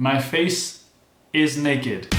My face is naked.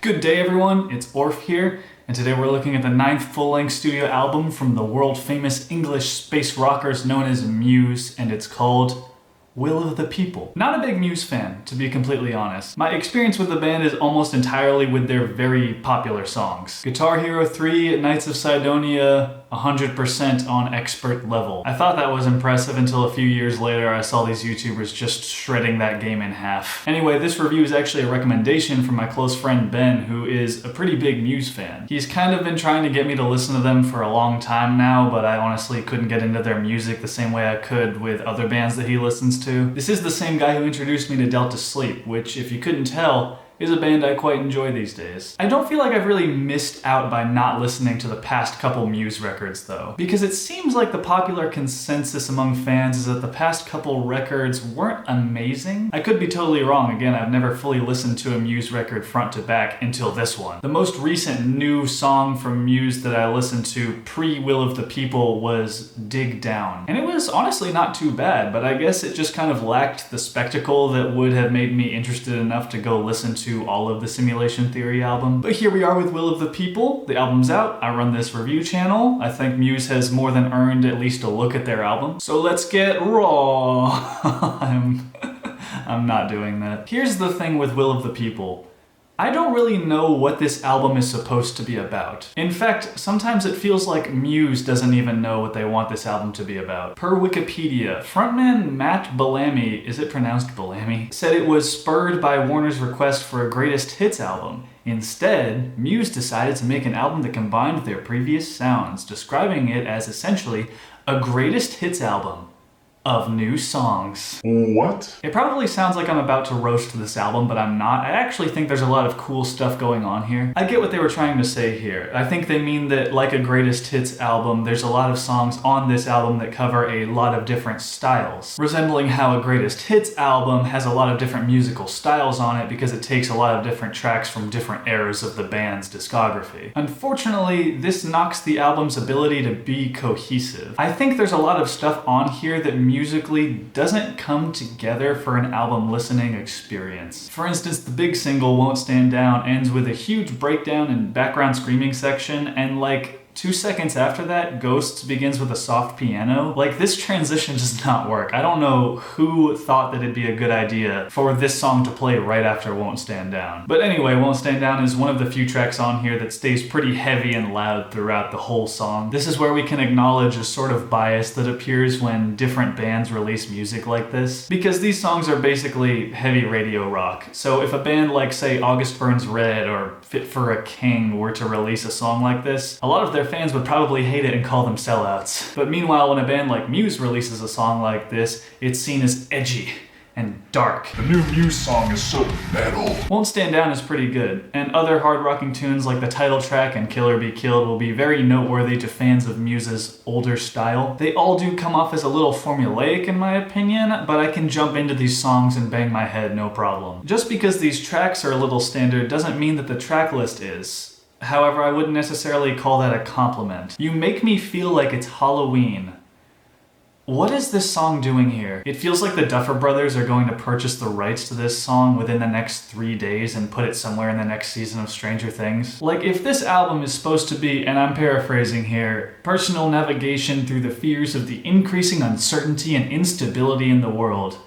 Good day everyone, it's Orf here, and today we're looking at the 9th full-length studio album from the world-famous English space rockers known as Muse, and it's called Will of the People. Not a big Muse fan, to be completely honest. My experience with the band is almost entirely with their very popular songs. Guitar Hero 3, Knights of Sidonia, 100% on expert level. I thought that was impressive until a few years later I saw these YouTubers just shredding that game in half. Anyway, this review is actually a recommendation from my close friend Ben, who is a pretty big Muse fan. He's kind of been trying to get me to listen to them for a long time now, but I honestly couldn't get into their music the same way I could with other bands that he listens to. This is the same guy who introduced me to Delta Sleep, which, if you couldn't tell, is a band I quite enjoy these days. I don't feel like I've really missed out by not listening to the past couple Muse records though, because it seems like the popular consensus among fans is that the past couple records weren't amazing. I could be totally wrong. Again, I've never fully listened to a Muse record front to back until this one. The most recent new song from Muse that I listened to pre-Will of the People was Dig Down, and it was honestly not too bad, but I guess it just kind of lacked the spectacle that would have made me interested enough to go listen to all of the Simulation Theory album. But here we are with Will of the People. The album's out. I run this review channel. I think Muse has more than earned at least a look at their album. So let's get raw. I'm not doing that. Here's the thing with Will of the People. I don't really know what this album is supposed to be about. In fact, sometimes it feels like Muse doesn't even know what they want this album to be about. Per Wikipedia, frontman Matt Bellamy, is it pronounced Bellamy, said it was spurred by Warner's request for a greatest hits album. Instead, Muse decided to make an album that combined their previous sounds, describing it as essentially a greatest hits album of new songs. What? It probably sounds like I'm about to roast this album, but I'm not. I actually think there's a lot of cool stuff going on here. I get what they were trying to say here. I think they mean that, like a greatest hits album, there's a lot of songs on this album that cover a lot of different styles, resembling how a greatest hits album has a lot of different musical styles on it because it takes a lot of different tracks from different eras of the band's discography. Unfortunately, this knocks the album's ability to be cohesive. I think there's a lot of stuff on here that musically doesn't come together for an album listening experience. For instance, the big single, Won't Stand Down, ends with a huge breakdown and background screaming section, and like 2 seconds after that, Ghosts begins with a soft piano. Like, this transition does not work. I don't know who thought that it'd be a good idea for this song to play right after Won't Stand Down. But anyway, Won't Stand Down is one of the few tracks on here that stays pretty heavy and loud throughout the whole song. This is where we can acknowledge a sort of bias that appears when different bands release music like this, because these songs are basically heavy radio rock. So if a band like, say, August Burns Red or Fit for a King were to release a song like this, a lot of their fans would probably hate it and call them sellouts. But meanwhile, when a band like Muse releases a song like this, it's seen as edgy and dark. The new Muse song is so metal. Won't Stand Down is pretty good, and other hard-rocking tunes like the title track and Kill or Be Killed will be very noteworthy to fans of Muse's older style. They all do come off as a little formulaic in my opinion, but I can jump into these songs and bang my head no problem. Just because these tracks are a little standard doesn't mean that the track list is. However, I wouldn't necessarily call that a compliment. You Make Me Feel Like It's Halloween. What is this song doing here? It feels like the Duffer Brothers are going to purchase the rights to this song within the next 3 days and put it somewhere in the next season of Stranger Things. Like, if this album is supposed to be, and I'm paraphrasing here, personal navigation through the fears of the increasing uncertainty and instability in the world,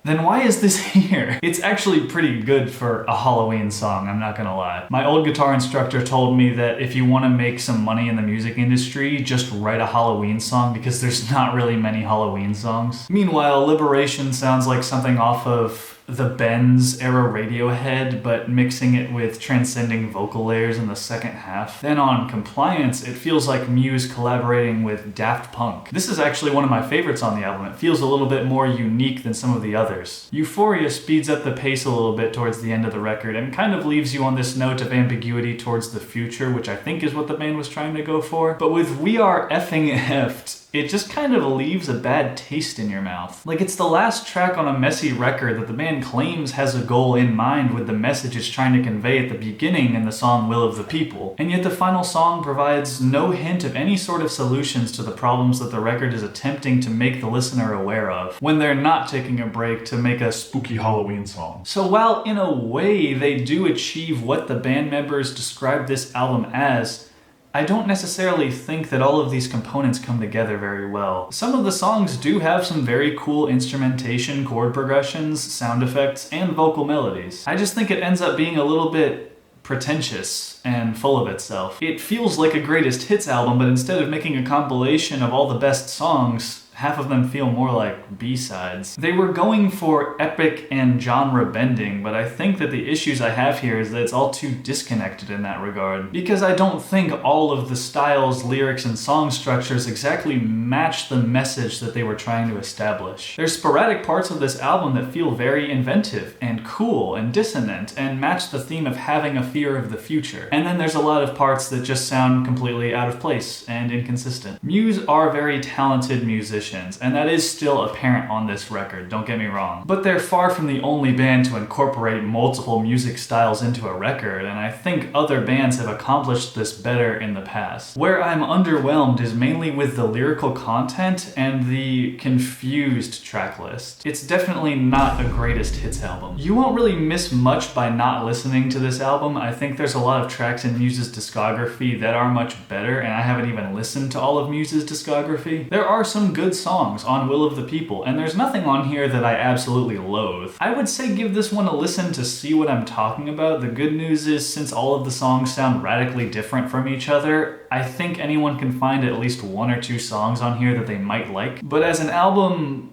then why is this here? It's actually pretty good for a Halloween song, I'm not gonna lie. My old guitar instructor told me that if you want to make some money in the music industry, just write a Halloween song because there's not really many Halloween songs. Meanwhile, Liberation sounds like something off of the Benz era Radiohead, but mixing it with transcending vocal layers in the second half. Then on Compliance, it feels like Muse collaborating with Daft Punk. This is actually one of my favorites on the album. It feels a little bit more unique than some of the others. Euphoria speeds up the pace a little bit towards the end of the record and kind of leaves you on this note of ambiguity towards the future, which I think is what the band was trying to go for. But with We Are Effing Effed, it just kind of leaves a bad taste in your mouth. Like, it's the last track on a messy record that the band claims has a goal in mind with the message it's trying to convey at the beginning in the song Will of the People. And yet the final song provides no hint of any sort of solutions to the problems that the record is attempting to make the listener aware of, when they're not taking a break to make a Spooky Halloween song. So while in a way they do achieve what the band members describe this album as, I don't necessarily think that all of these components come together very well. Some of the songs do have some very cool instrumentation, chord progressions, sound effects, and vocal melodies. I just think it ends up being a little bit pretentious and full of itself. It feels like a greatest hits album, but instead of making a compilation of all the best songs, half of them feel more like B-sides. They were going for epic and genre bending, but I think that the issues I have here is that it's all too disconnected in that regard. Because I don't think all of the styles, lyrics, and song structures exactly match the message that they were trying to establish. There's sporadic parts of this album that feel very inventive and cool and dissonant and match the theme of having a fear of the future. And then there's a lot of parts that just sound completely out of place and inconsistent. Muse are very talented musicians, and that is still apparent on this record, don't get me wrong. But they're far from the only band to incorporate multiple music styles into a record, and I think other bands have accomplished this better in the past. Where I'm underwhelmed is mainly with the lyrical content and the confused track list. It's definitely not a greatest hits album. You won't really miss much by not listening to this album. I think there's a lot of tracks in Muse's discography that are much better, and I haven't even listened to all of Muse's discography. There are some good songs on Will of the People, and there's nothing on here that I absolutely loathe. I would say give this one a listen to see what I'm talking about. The good news is, since all of the songs sound radically different from each other, I think anyone can find at least one or two songs on here that they might like. But as an album,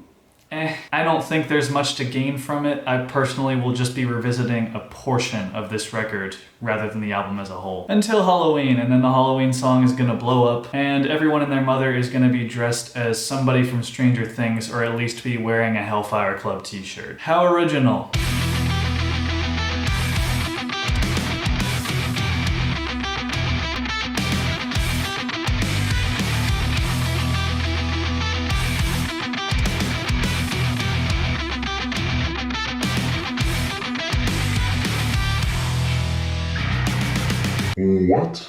I don't think there's much to gain from it. I personally will just be revisiting a portion of this record rather than the album as a whole. Until Halloween, and then the Halloween song is gonna blow up, and everyone and their mother is gonna be dressed as somebody from Stranger Things, or at least be wearing a Hellfire Club t-shirt. How original. What?